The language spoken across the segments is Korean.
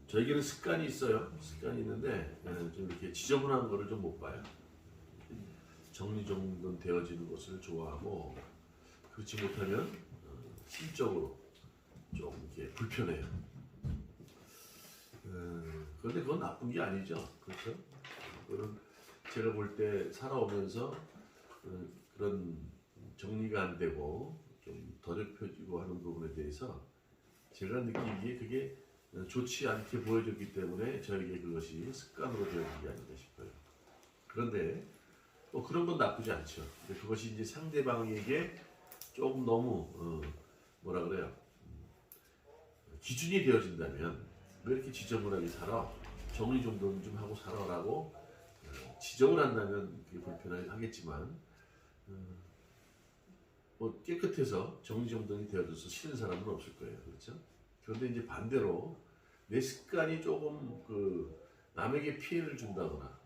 저에게는 습관이 있어요. 습관이 있는데 좀 이렇게 지저분한 거를 좀 못 봐요. 정리정돈 되어지는 것을 좋아하고 그렇지 못하면 심적으로 좀 이렇게 불편해요. 그런데 그건 나쁜 게 아니죠. 그렇죠? 그런 제가 볼 때 살아오면서 그런 정리가 안 되고 좀 더럽혀지고 하는 부분에 대해서 제가 느끼기에 그게 좋지 않게 보여졌기 때문에 저에게 그것이 습관으로 되어진 게 아닌가 싶어요. 그런데 뭐 그런 건 나쁘지 않죠. 근데 그것이 이제 상대방에게 조금 너무 뭐라 그래요? 기준이 되어진다면 왜 이렇게 지저분하게 살아? 정리 좀 하고 살아라고 지적을 한다면 그게 불편하겠지만 뭐 깨끗해서 정리정돈이 되어져서 싫은 사람은 없을 거예요. 그렇죠? 그런데 이제 반대로 내 습관이 조금 남에게 피해를 준다거나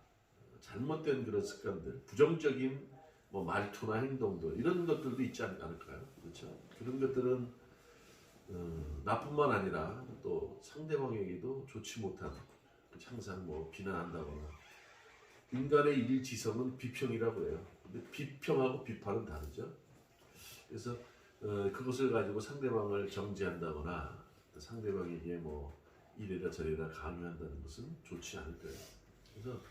잘못된 그런 습관들, 부정적인 뭐 말투나 행동들 이런 것들도 있지 않을까요? 그렇죠? 그런 것들은 나뿐만 아니라 또 상대방에게도 좋지 못한 항상 뭐 비난한다거나 인간의 일지성은 비평이라고 해요. 근데 비평하고 비판은 다르죠. 그래서 그것을 가지고 상대방을 정죄한다거나 상대방에게 뭐 이래라 저래라 강요한다는 것은 좋지 않을 거예요. 그래서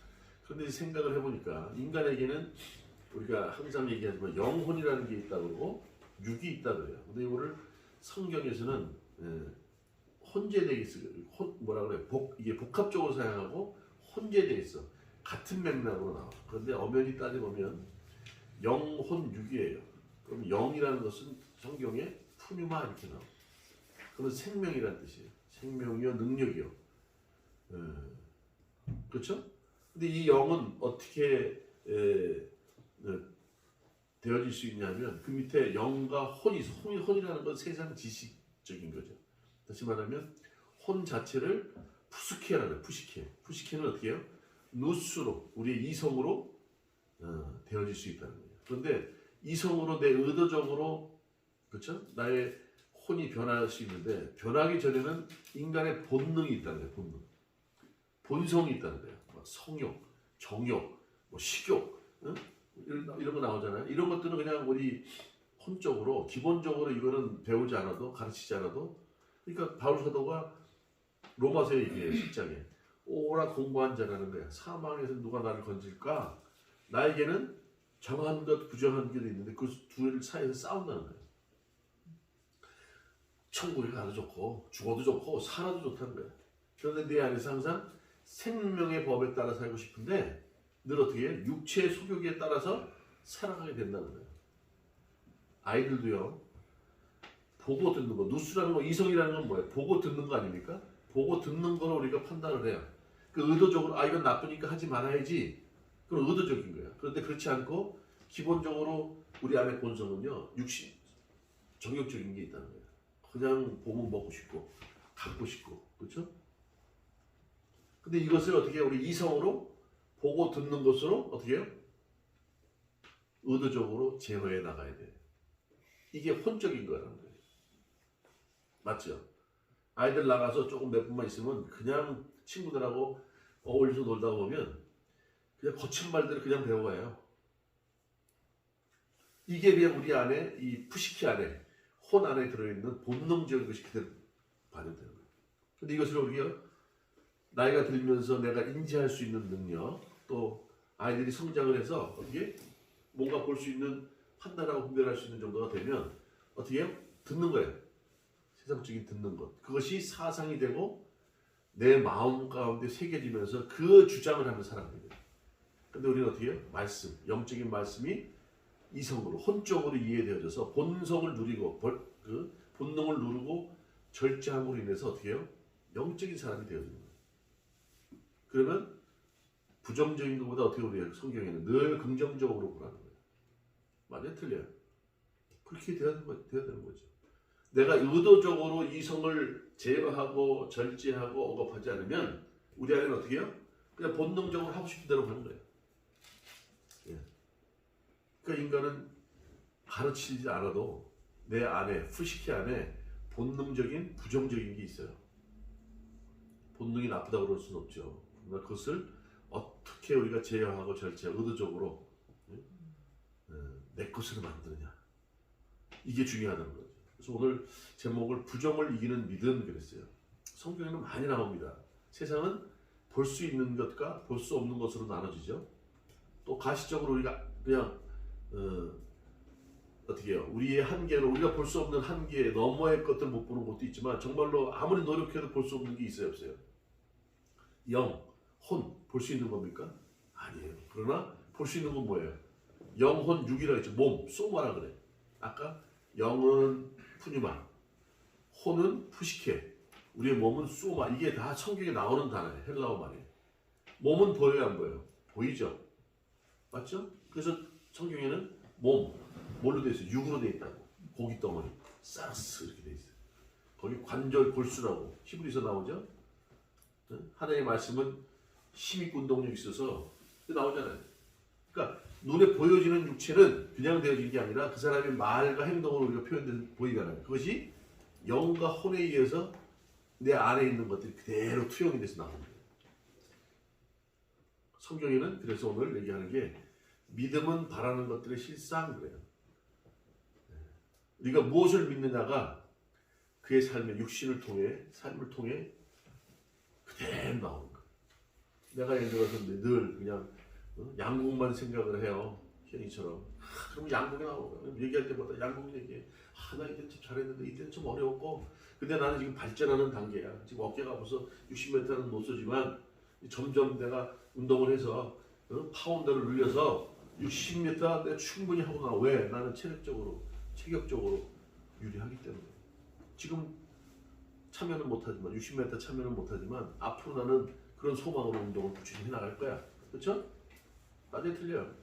그런데 생각을 해보니까 인간에게는 우리가 항상 얘기하지만 영혼이라는 게 있다고 그러고 육이 있다고 그래요. 근데 이거를 성경에서는 혼재되어 있어요. 뭐라 그래요? 이게 복합적으로 사용하고 혼재되어 있어. 같은 맥락으로 나와. 그런데 엄연히 따져보면 영혼 육이에요. 그럼 영이라는 것은 성경에 푸뉴마 이렇게 나와. 그건 생명이라는 뜻이에요. 생명이요 능력이요. 그렇죠? 근데 이 영은 어떻게 되어질 수 있냐면 그 밑에 영과 혼이 있어. 혼이라는 건 세상 지식적인 거죠. 다시 말하면 혼 자체를 푸스케라는 거예요. 푸시케는 어떻게 해요? 누스로 우리의 이성으로 되어질 수 있다는 거예요. 그런데 이성으로 내 의도적으로 그렇죠? 나의 혼이 변할 수 있는데 변하기 전에는 인간의 본능이 있다는 거예요. 본성이 있다는 거예요. 막 성욕, 정욕, 뭐 식욕 이런 거 나오잖아요. 이런 것들은 그냥 우리 혼적으로 기본적으로 이거는 배우지 않아도 가르치지 않아도 그러니까 바울 사도가 로마서에 얘기해요. 10장에 오라 공부한 자라는 거야. 사망에서 누가 나를 건질까? 나에게는 정한 것 부정한 것도 있는데 그 둘 사이에서 싸운다는 거예요. 천국에 가도 좋고 죽어도 좋고 살아도 좋다는 거예요. 그런데 내 안에서 항상 생명의 법에 따라 살고 싶은데 늘 어떻게 해요? 육체의 소욕에 따라서 살아가게 된다는 거예요. 아이들도요. 보고 듣는 거, 누스라는 거, 이성이라는 건 뭐예요? 보고 듣는 거 아닙니까? 보고 듣는 거로 우리가 판단을 해요. 그 의도적으로 이건 나쁘니까 하지 말아야지. 그건 의도적인 거예요. 그런데 그렇지 않고 기본적으로 우리 안의 본성은요, 육신, 정욕적인 게 있다는 거예요. 그냥 보면 먹고 싶고, 갖고 싶고, 그렇죠? 근데 이것을 어떻게 해요? 우리 이성으로 보고 듣는 것으로 어떻게 해요? 의도적으로 제어해 나가야 돼요. 이게 혼적인 거라는 거예요. 맞죠? 아이들 나가서 조금 몇 분만 있으면 그냥 친구들하고 어울려서 놀다 보면 그냥 거친 말들을 그냥 배워가요. 이게 그냥 우리 안에 이 푸시키 안에 혼 안에 들어있는 본능적인 것이 그대로 반영되는 거예요. 근데 이것을 우리가 나이가 들면서 내가 인지할 수 있는 능력 또 아이들이 성장을 해서 어떻게 뭔가 볼 수 있는 판단하고 분별할 수 있는 정도가 되면 어떻게 해요? 듣는 거예요. 세상적인 듣는 것. 그것이 사상이 되고 내 마음 가운데 새겨지면서 그 주장을 하는 사람이 돼요. 근데 우리는 어떻게 해요? 말씀, 영적인 말씀이 이성으로, 혼적으로 이해되어져서 본성을 누리고 그 본능을 누르고 절제함으로 인해서 어떻게 해요? 영적인 사람이 되어지는 거예요. 그러면 부정적인 것보다 어떻게 우리 성경에는 늘 긍정적으로 보라는 거예요. 맞아요? 틀려요? 그렇게 되어야 되는 거죠. 내가 의도적으로 이성을 제어하고 절제하고 억압하지 않으면 우리 안에는 어떻게 해요? 그냥 본능적으로 하고 싶은 대로 하는 거예요. 예. 그러니까 인간은 가르치지 않아도 내 안에, 푸시키 안에 본능적인 부정적인 게 있어요. 본능이 나쁘다고 그럴 수는 없죠. 그러나 그것을 어떻게 우리가 제어하고 의도적으로 내 것으로 만드느냐, 이게 중요하다는 거죠. 그래서 오늘 제목을 부정을 이기는 믿음 그랬어요. 성경에는 많이 나옵니다. 세상은 볼 수 있는 것과 볼 수 없는 것으로 나눠지죠. 또 가시적으로 우리가 그냥 어떻게 해요? 우리의 한계로 우리가 볼 수 없는 한계 너머의 것들 못 보는 것도 있지만 정말로 아무리 노력해도 볼 수 없는 게 있어요, 없어요? 영, 혼 볼 수 있는 겁니까? 아니에요. 그러나 볼 수 있는 건 뭐예요? 영혼, 육이라고 했죠. 몸, 소마라 그래. 아까 영은 푸뉴마, 혼은 푸시케, 우리의 몸은 소마. 이게 다 성경에 나오는 단어예요. 헬라어 말이에요. 몸은 보여요, 안 보여요? 보이죠? 맞죠? 그래서 성경에는 몸, 뭘로 되어 있어요? 육으로 되어 있다고. 고기 덩어리, 사르스 이렇게 되어 있어요. 거기 관절, 골수라고 히브리서 나오죠? 하나님의 말씀은 힘있고 운동력이 있어서 나오잖아요. 그러니까 눈에 보여지는 육체는 그냥 되어진 게 아니라 그 사람의 말과 행동으로 우리가 표현된 보이잖아요. 그것이 영과 혼에 의해서 내 안에 있는 것들이 그대로 투영이 돼서 나오는 거예요. 성경에는 그래서 오늘 얘기하는 게 믿음은 바라는 것들의 실상 그래요. 우리가 무엇을 믿느냐가 그의 삶의 육신을 통해 삶을 통해 그대로 나오는 거예요. 내가 예를 들어서 늘 그냥 양국만 생각을 해요. 현이처럼. 그러면 양국이 나오고 얘기할 때마다 양국 얘기해. 나 이때 참 잘했는데 이때는 좀 어려웠고 근데 나는 지금 발전하는 단계야. 지금 어깨가 벌써 60m는 못 쏘지만 점점 내가 운동을 해서 파운더를 늘려서 60m 내가 충분히 하고 가. 왜? 나는 체력적으로 체격적으로 유리하기 때문에. 지금 참여는 못하지만 60m 참여는 못하지만 앞으로 나는 그런 소망으로 운동을 꾸준히 해나갈 거야. 그렇죠? 완전히 틀려요.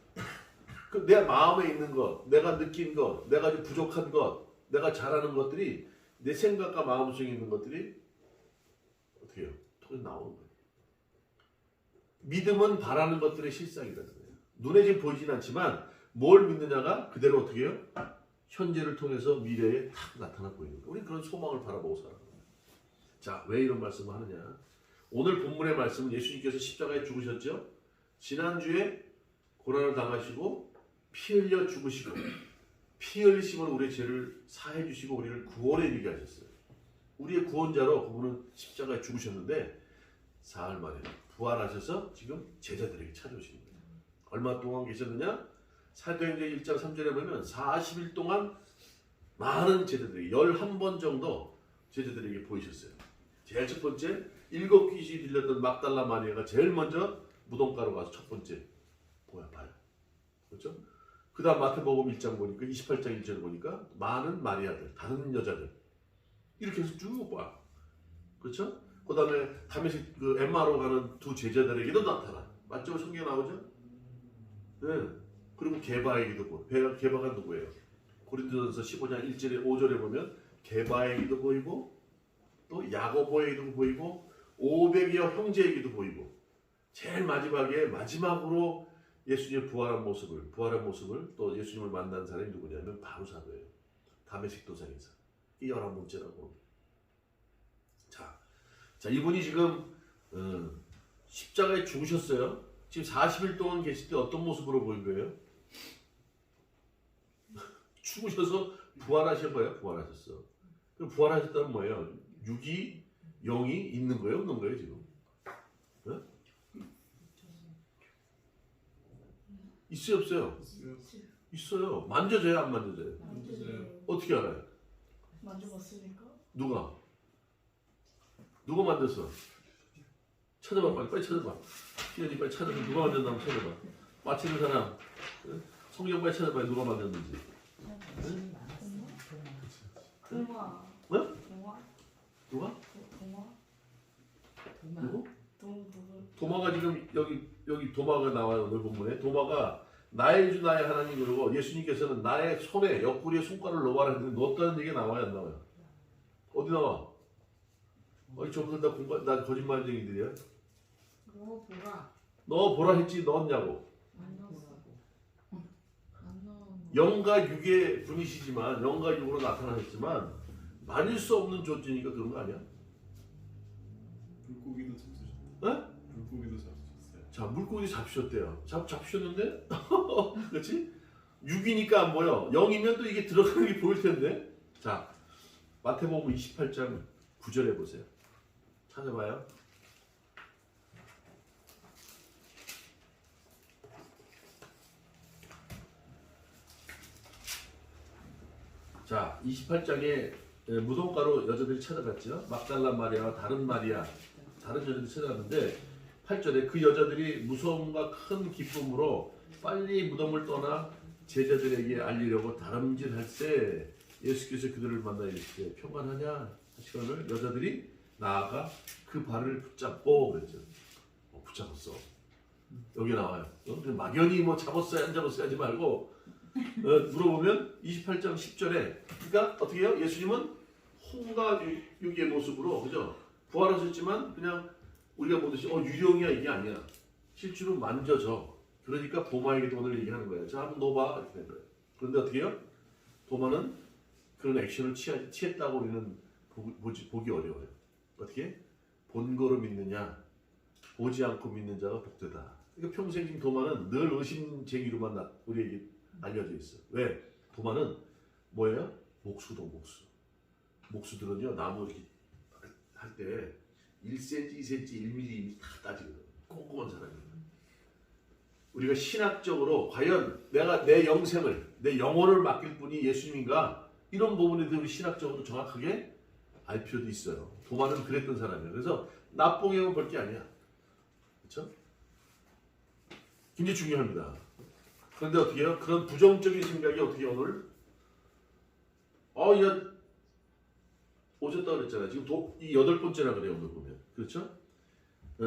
내 마음에 있는 것, 내가 느낀 것, 내가 좀 부족한 것, 내가 잘하는 것들이 내 생각과 마음속에 있는 것들이 어떻게 해요? 통해 나오는 거예요. 믿음은 바라는 것들의 실상이라는 거예요. 눈에 지금 보이진 않지만 뭘 믿느냐가 그대로 어떻게 해요? 현재를 통해서 미래에 탁 나타나 보이는 거예요. 우리 그런 소망을 바라보고 살아가는 거예요. 자, 왜 이런 말씀을 하느냐? 오늘 본문의 말씀은 예수님께서 십자가에 죽으셨죠? 지난주에 고난을 당하시고 피 흘려 죽으시고 피 흘리심으로 우리의 죄를 사해 주시고 우리를 구원에 이르게 하셨어요. 우리의 구원자로 그분은 십자가에 죽으셨는데 사흘 만에 부활하셔서 지금 제자들에게 찾아오시는 거예요. 얼마 동안 계셨느냐? 사도행전 1장 3절에 보면 40일 동안 많은 제자들에게 11번 정도 제자들에게 보이셨어요. 제일 첫 번째 7 귀신이 들렸던 막달라 마리아가 제일 먼저 무덤가로 가서 첫 번째 봐요. 그렇죠? 그 다음 마태복음 1장 보니까 28장 1절 보니까 많은 마리아들, 다른 여자들 이렇게 해서 쭉 봐. 그렇죠? 그 다음에 다메섹 그 엠마로 가는 두 제자들에게도 나타나. 맞죠? 성경에 나오죠? 네. 그리고 게바에게도 보여. 게바가 누구예요? 고린도전서 15장 1절에 5절에 보면 게바에게도 보이고 또 야고보에게도 보이고 500여 형제에게도 보이고 제일 마지막으로 예수님의 부활한 모습을 또 예수님을 만난 사람이 누구냐면 바로 사도예요. 다메섹 도상에서 이 11번째라고. 자, 이분이 지금 십자가에 죽으셨어요. 지금 40일 동안 계실 때 어떤 모습으로 보인 거예요? 죽으셔서 부활하신 거예요. 부활하셨어. 그럼 부활하셨다는 뭐예요? 육이 영이 있는 거예요, 없는 거예요 지금? 네? 있어요, 없어요? 있어요. 만져져요, 안 만져져요? 만져져요. 어떻게 알아요? 만져봤으니까. 누가 만졌어? 찾아봐, 빨리 찾아봐. 시현이 빨리 찾아봐. 누가 만졌나 한번 찾아봐. 맞히는 사람. 성경 빨리 찾아봐. 누가 만졌는지. 동화. 네? 동화. 누가? 동화. 누구? 누구? 도마가 지금 여기 도마가 나와요. 오늘 본문에 도마가 나의 주 나의 하나님 그러고 예수님께서는 나의 손에 옆구리에 손가락을 넣어라 했는데 넣었다는 얘기가 나와요, 안 나와요? 어디 나와? 저분들 나 거짓말쟁이들이야. 너 보라. 너 보라 했지 넣었냐고. 안 넣었어. 안 넣어. 영과 육의 분이시지만 영과 육으로 나타나셨지만 만일 수 없는 존재니까 그런 거 아니야? 물고기도 잡수셨어요. 어? 물고기도 잡수셨어요. 자, 물고기 잡수셨대요. 잡수셨는데? 그렇지? 6이니까 안 보여. 0이면 또 이게 들어가는 게 보일 텐데. 자, 마태복음 28장 9절에 보세요. 찾아봐요. 자, 28장에 무덤가로 여자들이 찾아갔죠. 막달라 마리아와 다른 마리아, 다른 여자들이 찾아갔는데 8절에 그 여자들이 무서움과 큰 기쁨으로 빨리 무덤을 떠나 제자들에게 알리려고 다름질할세 예수께서 그들을 만나 이르시되 평안하냐 하시거늘 여자들이 나아가 그 발을 붙잡고 그랬죠. 붙잡았어. 여기 나와요. 막연히 뭐 잡았어요 안 잡았어요 하지 말고 물어보면 28장 10절에 그러니까 어떻게 해요? 예수님은 홍과 유기의 모습으로 그죠? 부활하셨지만 그냥 우리가 보듯이 유령이야 이게 아니야. 실제로 만져져. 그러니까 도마에게도 오늘 얘기하는 거예요. 자 한번 넣어봐 이렇게 된 거예요. 그런데 어떻게 해요? 도마는 그런 액션을 취했다고 우리는 보기 어려워요. 어떻게? 본 거로 믿느냐 보지 않고 믿는 자가 복되다. 그러니까 평생 지금 도마는 늘 의심쟁이로만 우리에게 알려져 있어. 왜? 도마는 뭐예요? 목수도 목수. 목수들은요 나무 이렇게 할 때 1cm, 2cm, 1mm 다 따지거든. 꼼꼼한 사람이에요. 우리가 신학적으로 과연 내가 내 영생을, 내 영혼을 맡길 분이 예수님인가 이런 부분에 대해 우리 신학적으로 정확하게 알 필요도 있어요. 도마는 그랬던 사람이에요. 그래서 나쁘게만 볼 게 아니야. 그렇죠? 굉장히 중요합니다. 그런데 어떻게 해요? 그런 부정적인 생각이 어떻게 오늘 오셨다고 그랬잖아요. 지금 이 8번째라 그래요. 오늘 보면. 그렇죠?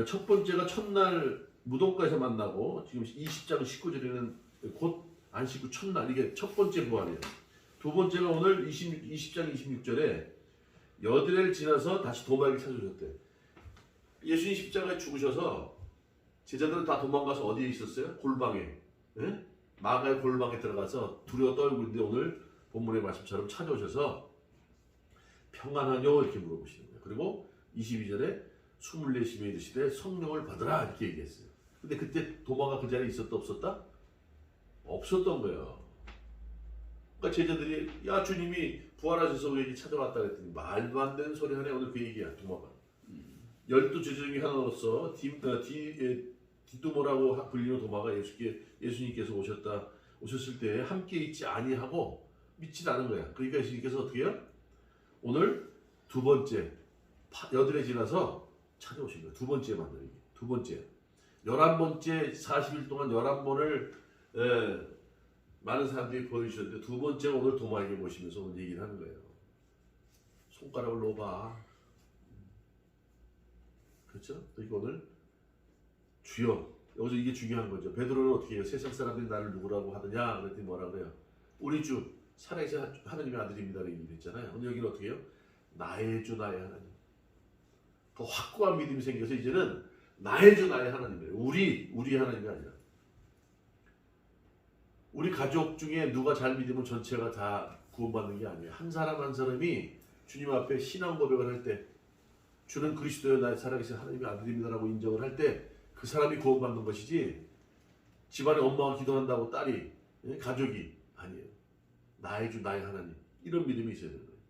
첫 번째가 첫날 무덤가에서 만나고 지금 20장 19절에는 곧 안식 후 첫날 이게 첫 번째 부활이에요. 두 번째가 오늘 20장 26절에 여드레를 지나서 다시 도마에게 찾아오셨대. 예수님 십자가에 죽으셔서 제자들은 다 도망가서 어디에 있었어요? 골방에. 예? 마가의 골방에 들어가서 두려워 떨고 있는데 오늘 본문의 말씀처럼 찾아오셔서 평안하뇨 이렇게 물어보시는 거예요. 그리고 22절에 24시에 이르시되 성령을 받으라 이렇게 얘기했어요. 근데 그때 도마가 그 자리에 있었다 없었다? 없었던 거예요. 그러니까 제자들이 야 주님이 부활하셔서 우리에게 찾아왔다 그랬더니 말도 안 되는 소리 하네. 오늘 그 얘기야 도마가. 12제자 중에 하나로서 디두모라고 불리는 도마가 예수님께서 오셨을 때 함께 있지 아니하고 믿지 않은 거야. 그러니까 예수님께서 어떻게 해요? 오늘 두 번째 여드레 지나서 찾아오신 거예요. 두 번째 만나기. 두 번째. 11번째 40일 동안 11번을 많은 사람들이 보여주셨는데 두 번째 오늘 도마에게 모시면서 오늘 얘기를 하는 거예요. 손가락을 놓아봐. 그렇죠? 그러니까 오늘 주여. 여기서 이게 중요한 거죠. 베드로는 어떻게 해요? 세상 사람들이 나를 누구라고 하느냐? 그랬더니 뭐라 그래요? 우리 주 살아계신 하나님의 아들입니다. 이렇게 얘기했잖아요. 근데 여기는 어떻게 해요? 나의 주 나의 하나님. 더 확고한 믿음이 생겨서 이제는 나의 주 나의 하나님이에요. 우리 하나님이 아니라 우리 가족 중에 누가 잘 믿으면 전체가 다 구원받는 게 아니에요. 한 사람 한 사람이 주님 앞에 신앙 고백을 할 때 주는 그리스도여 나의 살아계신 하나님의 아들입니다라고 인정을 할 때 그 사람이 구원받는 것이지 집안에 엄마가 기도한다고 딸이 가족이 아니에요. 나의 주 나의 하나님 이런 믿음이 있어야 되는 거예요.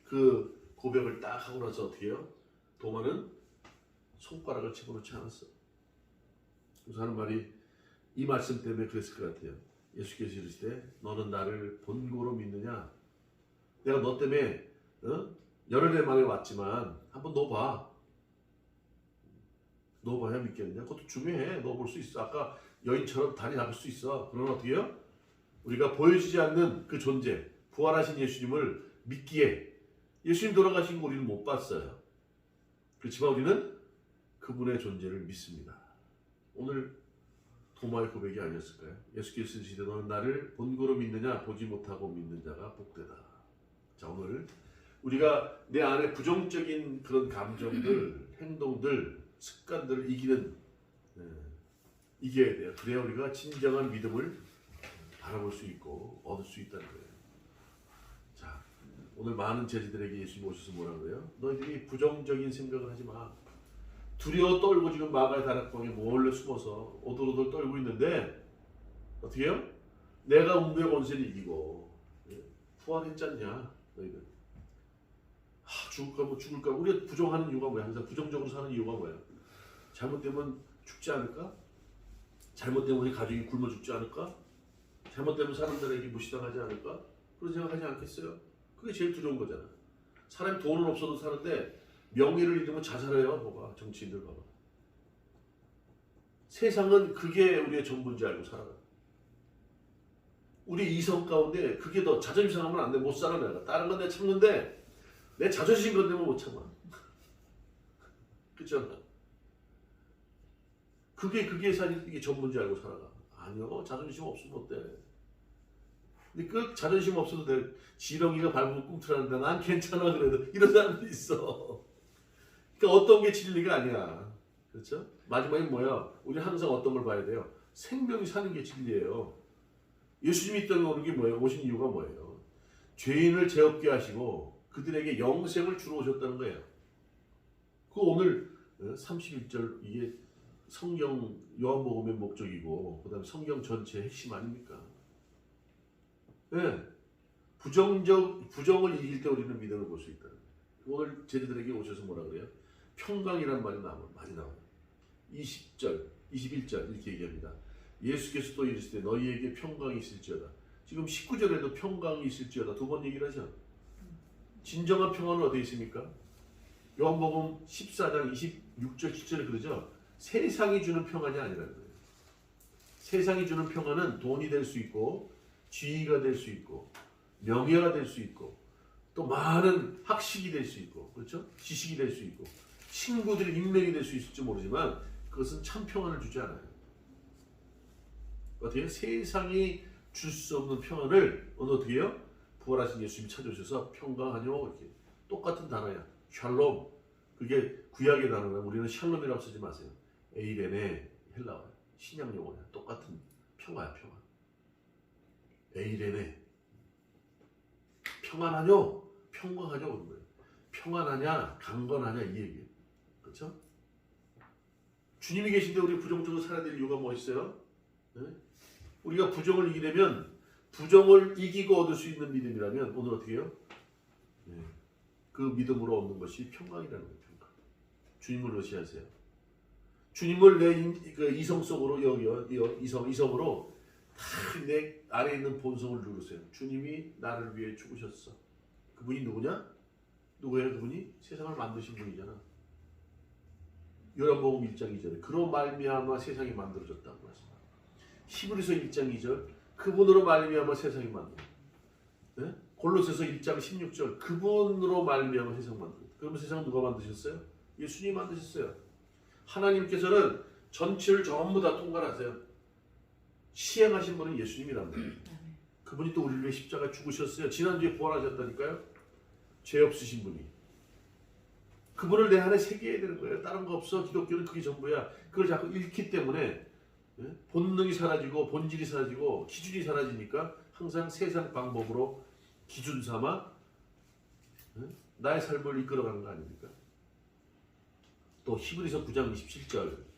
그 고백을 딱 하고 나서 어떻게 해요? 도마는 손가락을 집어넣지 않았어. 그래서 하는 말이 이 말씀 때문에 그랬을 것 같아요. 예수께서 이르시되 너는 나를 본고로 믿느냐? 내가 너 때문에 여러 해 만에 왔지만 한번 넣어봐. 넣어봐야 믿겠느냐? 그것도 중요해. 넣어볼 수 있어. 아까 여인처럼 다리 잡을 수 있어. 그러면 어떻게 해요? 우리가 보여지지 않는 그 존재, 부활하신 예수님을 믿기에 예수님 돌아가신 거 우리는 못 봤어요. 그렇지만 우리는 그분의 존재를 믿습니다. 오늘 도마의 고백이 아니었을까요? 예수께서 이르시되 너는 나를 본고로 믿느냐? 보지 못하고 믿는 자가 복되다. 자, 오늘 우리가 내 안에 부정적인 그런 감정들, 행동들, 습관들을 이겨야 돼요. 그래야 우리가 진정한 믿음을 바라볼 수 있고 얻을 수 있다는 거예요. 자, 오늘 많은 제자들에게 예수님 오셔서 뭐라 그래요? 너희들이 부정적인 생각을 하지 마. 두려워 떨고 지금 마가의 다락방에 몰래 숨어서 오돌오돌 떨고 있는데 어떻게 해요? 내가 음부의 권세를 이기고 부활했잖냐 너희들. 죽을까 뭐 죽을까. 우리가 부정하는 이유가 뭐야? 항상 부정적으로 사는 이유가 뭐야? 잘못되면 죽지 않을까? 잘못되면 우리 가족이 굶어 죽지 않을까? 잘못되면 사람들에게 무시당하지 않을까? 그런 생각하지 않겠어요? 그게 제일 두려운 거잖아. 사람이 돈은 없어도 사는데 명예를 잃으면 자살해요. 봐봐. 정치인들 봐봐. 세상은 그게 우리의 전부인 줄 알고 살아가. 우리 이성 가운데 그게 더 자존심 상하면 안 돼. 못 살아 내가. 다른 건 내가 참는데 내 자존심 건드면 못 참아. 그렇잖아. 그게 사실 이게 전부인 줄 알고 살아가. 아니요. 자존심 없으면 어때? 근데 그 자존심 없어도 돼. 지렁이가 밟으면 꿈틀하는데 난 괜찮아 그래도 이런 사람들이 있어. 그러니까 어떤 게 진리가 아니야. 그렇죠? 마지막에 뭐야? 우리 항상 어떤 걸 봐야 돼요? 생명이 사는 게 진리예요. 예수님이 이 땅에 오는 게 뭐예요? 오신 이유가 뭐예요? 죄인을 죄 없게 하시고 그들에게 영생을 주러 오셨다는 거예요. 그 오늘 31절 이게 성경 요한복음의 목적이고 그다음에 성경 전체의 핵심 아닙니까? 네. 부정을 이길 때 우리는 믿음을 볼 수 있다. 오늘 제자들에게 오셔서 뭐라 그래요? 평강이란 말이 많이 나와요. 20절, 21절 이렇게 얘기합니다. 예수께서 또 이르시되 너희에게 평강이 있을지어다. 지금 19절에도 평강이 있을지어다 두 번 얘기를 하죠. 진정한 평안은 어디에 있습니까? 요한복음 14장 26절 7절에 그러죠. 세상이 주는 평안이 아니라는 거예요. 세상이 주는 평안은 돈이 될 수 있고 지위가 될 수 있고 명예가 될 수 있고 또 많은 학식이 될 수 있고 그렇죠? 지식이 될 수 있고 친구들의 인맥이 될 수 있을지 모르지만 그것은 참 평안을 주지 않아요. 어떻게 해요? 세상이 줄 수 없는 평안을 오늘 어떻게 해요? 부활하신 예수님이 찾아오셔서 평강하뇨 이렇게 똑같은 단어야. 샬롬. 그게 구약의 단어라. 우리는 샬롬이라고 쓰지 마세요. 에이레네 헬라어야. 신약 용어야. 똑같은 평화야 평화. 에이레네. 평안하뇨? 평강하뇨? 그런 거예요. 평안하냐? 강건하냐? 이 얘기예요. 그렇죠? 주님이 계신데 우리 부정적으로 살아야 될 이유가 뭐 있어요? 네? 우리가 부정을 이기려면 부정을 이기고 얻을 수 있는 믿음이라면 오늘 어떻게 해요? 네. 그 믿음으로 얻는 것이 평강이라는 거예요. 평강. 주님을 의지하세요. 주님을 내 이성 속으로 여기요. 이성으로 다 내 안에 있는 본성을 누르세요. 주님이 나를 위해 죽으셨어. 그분이 누구냐? 누구예요? 그분이? 세상을 만드신 분이잖아. 요한복음 1장 2절에 그로 말미암아 세상이 만들어졌다고 말씀합니다. 히브리서 1장 2절 그분으로 말미암아 세상이 만들어졌다. 네? 골로새서 1장 16절 그분으로 말미암아 세상 만들어졌다. 그러면 세상 누가 만드셨어요? 예수님이 만드셨어요. 하나님께서는 전체를 전부 다 통괄하세요. 시행하신 분은 예수님이란 말이에요. 그분이 또 우리를 위해 십자가 죽으셨어요. 지난주에 부활하셨다니까요. 죄 없으신 분이. 그분을 내 안에 새겨야 되는 거예요. 다른 거 없어. 기독교는 그게 전부야. 그걸 자꾸 잃기 때문에 본능이 사라지고 본질이 사라지고 기준이 사라지니까 항상 세상 방법으로 기준 삼아 나의 삶을 이끌어가는 거 아닙니까? 또 히브리서 9장 27절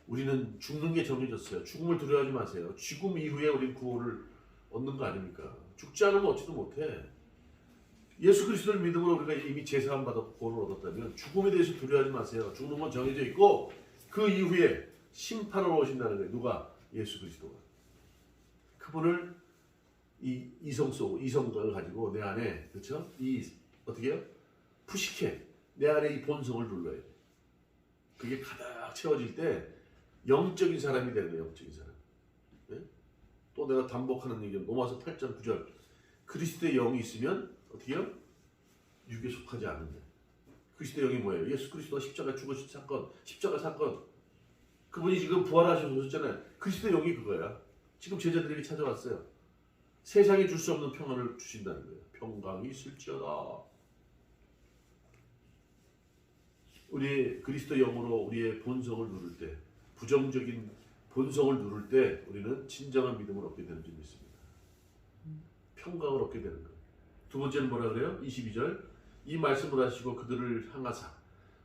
우리는 죽는 게 정해졌어요. 죽음을 두려워하지 마세요. 죽음 이후에 우리는 구원을 얻는 거 아닙니까? 죽지 않으면 얻지도 못해. 예수 그리스도를 믿음으로 우리가 이미 제사함 받았고 구원을 얻었다면 죽음에 대해서 두려워하지 마세요. 죽는 건 정해져 있고 그 이후에 심판으로 오신다는 거예요. 누가? 예수 그리스도가. 그분을 이 이성을 가지고 내 안에 그렇죠? 어떻게 해요? 푸시케 내 안에 이 본성을 눌러야 돼. 그게 가득 채워질 때 영적인 사람이 되는 거예요. 영적인 사람. 네? 또 내가 반복하는 얘기는 로마서 8장 9절 그리스도의 영이 있으면 어떻게 해요? 육에 속하지 않는데. 그리스도의 영이 뭐예요? 예수 그리스도가 십자가 죽으신 사건, 십자가 사건. 그분이 지금 부활하셔서 오셨잖아요. 그리스도의 영이 그거야. 지금 제자들에게 찾아왔어요. 세상이 줄 수 없는 평안을 주신다는 거예요. 평강이 있을지어다. 우리 그리스도 영으로 우리의 본성을 누를 때, 부정적인 본성을 누를 때 우리는 진정한 믿음을 얻게 되는 줄 믿습니다. 평강을 얻게 되는 거예요. 두 번째는 뭐라 그래요? 22절. 이 말씀을 하시고 그들을 향하사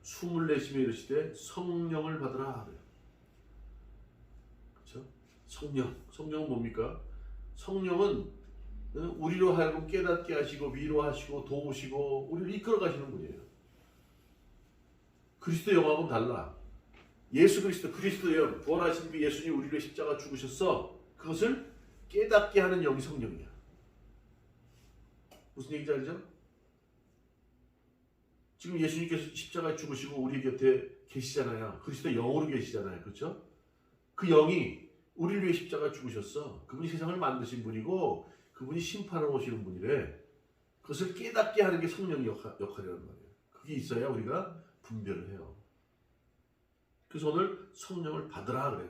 숨을 내쉬며 이르시되 성령을 받으라 그래요. 그렇죠? 성령은 뭡니까? 성령은 우리로 하여금 깨닫게 하시고 위로하시고 도우시고 우리를 이끌어 가시는 분이에요. 그리스도 영하고는 달라. 예수 그리스도의 영, 부활하신 그 예수님 우리를 십자가 죽으셨어. 그것을 깨닫게 하는 영이 성령이야. 무슨 얘기인지 알죠? 지금 예수님께서 십자가에 죽으시고 우리 곁에 계시잖아요. 그리스도 영으로 계시잖아요. 그렇죠? 그 영이 우리를 위해 십자가에 죽으셨어. 그분이 세상을 만드신 분이고 그분이 심판을 오시는 분이래. 그것을 깨닫게 하는 게 성령의 역할이란 말이에요. 그게 있어야 우리가 분별을 해요. 그래서 오늘 성령을 받으라 그래요.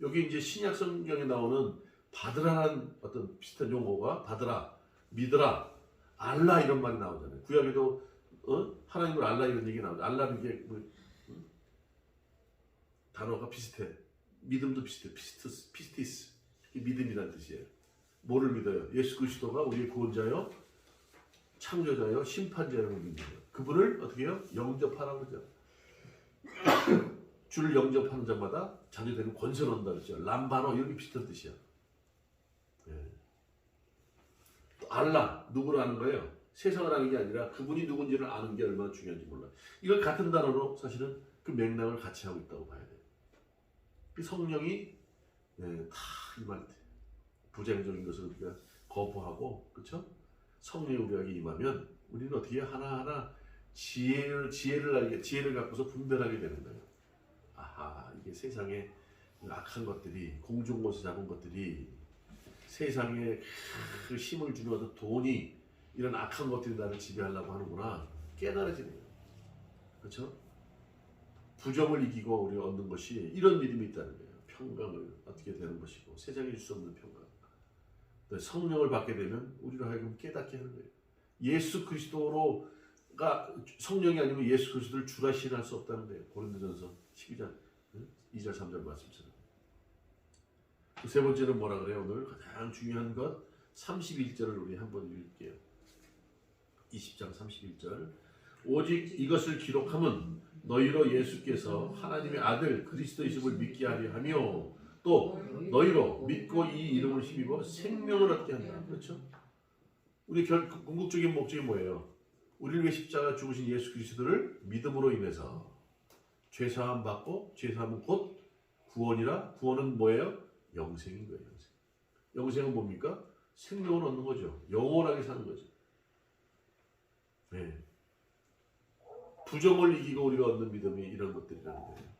여기 이제 신약 성경에 나오는 받으라는 어떤 비슷한 용어가 받으라, 믿으라, 알라 이런 말이 나오잖아요. 구약에도 하나님을 알라 이런 얘기 나오죠. 알라는 게 단어가 비슷해. 믿음도 비슷해. 피스티스. 이게 믿음이라는 뜻이에요. 뭐를 믿어요? 예수 그리스도가 우리의 구원자요, 창조자요, 심판자라고 믿는 거예요. 그분을 어떻게 해요? 영접하라고 그러죠. 주를 영접하는 자마다 자녀되는 권세를 얻는다 그랬죠. 람바노 이런 게 비슷한 뜻이야. 알라 누구를 아는 거예요? 세상을 아는 게 아니라 그분이 누군지를 아는 게 얼마나 중요한지 몰라. 이걸 같은 단어로 사실은 그 맥락을 같이 하고 있다고 봐야 돼요. 그 성령이 다 임할 때 부정적인 것을 우리가 거부하고, 그렇죠? 성령이 우리에게 임하면 우리는 어떻게 하나하나 지혜를 갖고서 분별하게 되는 거예요. 아하, 이게 세상에 악한 것들이, 공중곳에 잡은 것들이, 세상에 그 힘을 주는 어떤 돈이, 이런 악한 것들이 나를 지배하려고 하는구나 깨달아지는 거예요. 그렇죠? 부정을 이기고 우리가 얻는 것이 이런 믿음이 있다는 거예요. 평강을 얻게 되는 것이고, 세상에 줄 수 없는 평강. 성령을 받게 되면 우리로 하여금 깨닫게 하는 거예요. 예수 그리스도로가 성령이 아니면 예수 그리스도를 주라 시인할 수 없다는 거예요. 고린도전서 12장 2절 3절 말씀처럼. 세 번째는 뭐라 그래요? 오늘 가장 중요한 것 31절을 우리 한번 읽을게요. 20장 31절. 오직 이것을 기록함은 너희로 예수께서 하나님의 아들 그리스도이심을 믿게 하려 하며 또 너희로 믿고 이 이름을 힘입어 생명을 얻게 한다. 그렇죠? 우리 궁극적인 목적이 뭐예요? 우리를 위해 십자가 죽으신 예수 그리스도를 믿음으로 인해서 죄사함 받고, 죄사함은 곧 구원이라. 구원은 뭐예요? 영생인 거예요. 영생은 뭡니까? 생명을 얻는 거죠. 영원하게 사는 거죠. 네. 부정을 이기고 우리가 얻는 믿음이 이런 것들이라는 거예요.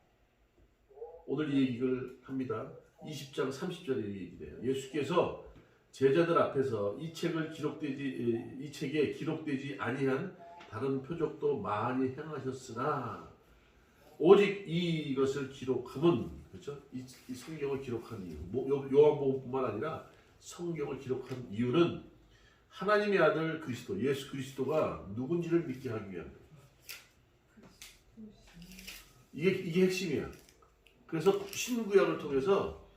오늘 이 얘기를 합니다. 20장 30절에 얘기돼요. 예수께서 제자들 앞에서 이 책에 기록되지 아니한 다른 표적도 많이 행하셨으나 오직 이것을 기록함은, 그렇죠? 이 성경을 기록한 이유, 요한복음뿐만 아니라 성경을 기록한 이유는 하나님의 아들 그리스도, 예수 그리스도가 누군지를 믿게 하기 위한 거예요. 이게 핵심이야. 그래서 신구약을 통해서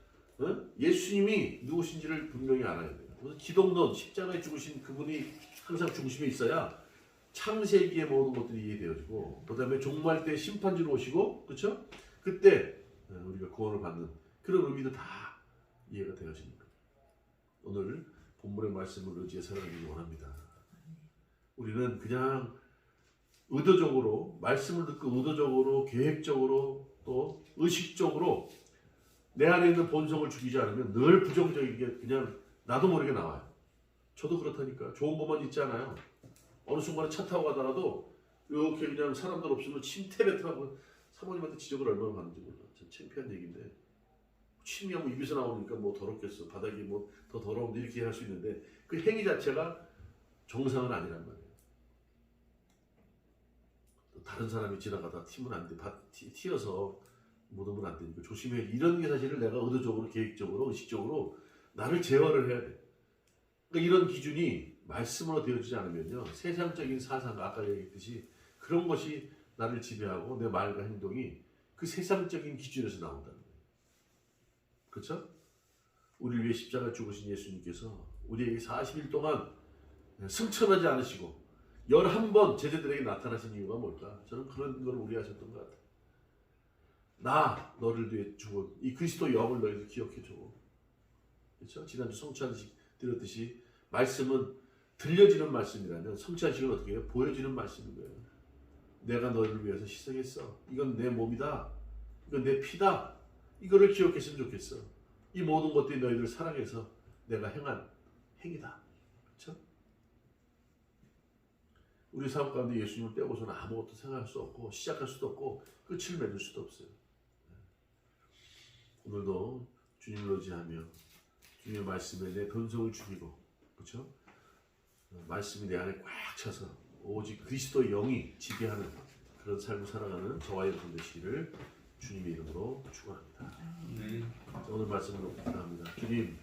예수님이 누구신지를 분명히 알아야 돼요. 그래서 기독론, 십자가에 죽으신 그분이 항상 중심에 있어야 창세기의 모든 것들이 이해되어지고, 그 다음에 종말 때 심판주로 오시고, 그렇죠? 그때 우리가 구원을 받는 그런 의미도 다 이해가 되어지는 거예요. 오늘 본문의 말씀을 의지해 살아가기 원합니다. 우리는 그냥 의도적으로 말씀을 듣고 의도적으로 계획적으로 또 의식적으로 내 안에 있는 본성을 죽이지 않으면 늘 부정적인 게 그냥 나도 모르게 나와요. 저도 그렇다니까. 좋은 것만 있지 않아요. 어느 순간에 차 타고 가다가도 이렇게 그냥 사람들 없으면 침대 뱉으라고 사모님한테 지적을 얼마나 받는지 몰라. 참 창피한 얘기인데, 침이 뭐 입에서 나오니까 뭐 더럽겠어, 바닥이 뭐 더 더러운데 이렇게 할 수 있는데 그 행위 자체가 정상은 아니란 말이에요. 다른 사람이 지나가다 튀면 안 돼. 튀어서 묻으면 안 되니까 조심해. 이런 게 사실은 내가 의도적으로, 계획적으로, 의식적으로 나를 제어를 해야 돼. 그러니까 이런 기준이 말씀으로 되어지지 않으면요, 세상적인 사상과 아까 얘기했듯이 그런 것이 나를 지배하고 내 말과 행동이 그 세상적인 기준에서 나온다는 거예요. 그렇죠? 우리를 위해 십자가 죽으신 예수님께서 우리에게 40일 동안 승천하지 않으시고 11번 제자들에게 나타나신 이유가 뭘까? 저는 그런 걸 우려하셨던 것 같아요. 나 너를 위해 죽은 이 그리스도 영을 너희들 기억해줘. 그렇죠? 지난주 성찬식 드렸듯이 말씀은 들려지는 말씀이라면 성찬식은 어떻게 해요? 보여지는 말씀인 거예요. 내가 너희를 위해서 희생했어. 이건 내 몸이다. 이건 내 피다. 이거를 기억했으면 좋겠어. 이 모든 것들이 너희들을 사랑해서 내가 행한 행위다. 그렇죠? 우리 삶 가운데 예수님을 빼고서는 아무것도 생각할 수 없고 시작할 수도 없고 끝을 맺을 수도 없어요. 오늘도 주님을 의지하며 주님의 말씀에 내 근성을 죽이고, 그렇죠? 말씀이 내 안에 꽉 차서 오직 그리스도의 영이 지배하는 그런 삶을 살아가는 저와 여러분 되시기를 주님의 이름으로 축원합니다. 네. 오늘 말씀으로 기도합니다. 주님,